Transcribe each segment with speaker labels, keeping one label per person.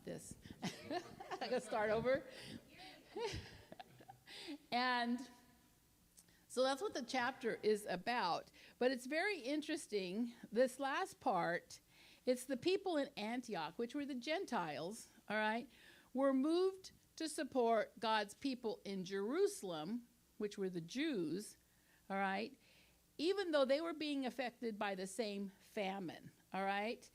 Speaker 1: about this. I gotta start over. And so that's what the chapter is about. But it's very interesting. This last part, it's the people in Antioch, which were the Gentiles, all right, were moved to support God's people in Jerusalem, which were the Jews, all right, even though they were being affected by the same famine, all right.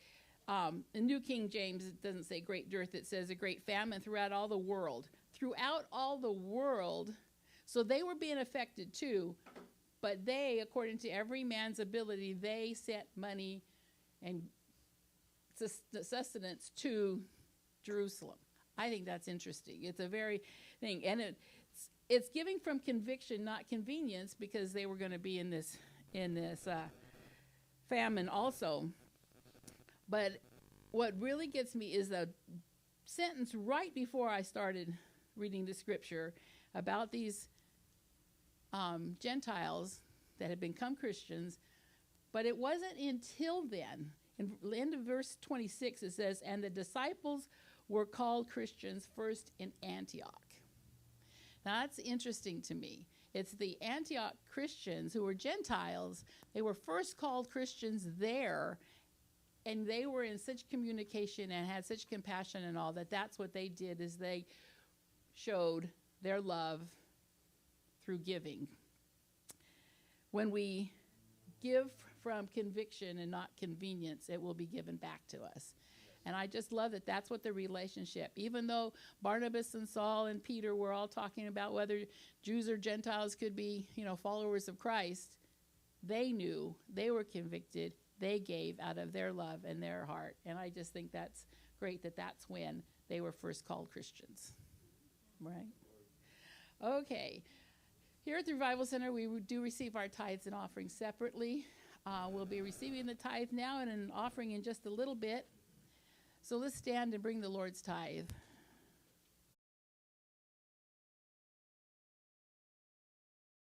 Speaker 1: In New King James, it doesn't say great dearth, it says a great famine throughout all the world. Throughout all the world, so they were being affected too, but they, according to every man's ability, they sent money and sustenance to Jerusalem. I think that's interesting. It's a very thing, and it's giving from conviction, not convenience, because they were going to be in this famine also. But what really gets me is the sentence right before I started reading the scripture about these Gentiles that had become Christians. But it wasn't until then. In the end of verse 26, it says, and the disciples were called Christians first in Antioch. Now, that's interesting to me. It's the Antioch Christians who were Gentiles. They were first called Christians there, and they were in such communication and had such compassion and all that. That's what they did, is they showed their love through giving. When we give from conviction and not convenience, it will be given back to us. And I just love that that's what the relationship, even though Barnabas and Saul and Peter were all talking about whether Jews or Gentiles could be, followers of Christ, they knew, they were convicted, they gave out of their love and their heart. And I just think that's great that that's when they were first called Christians. Right? Okay. Here at the Revival Center, we do receive our tithes and offerings separately. We'll be receiving the tithe now and an offering in just a little bit. So let's stand and bring the Lord's tithe.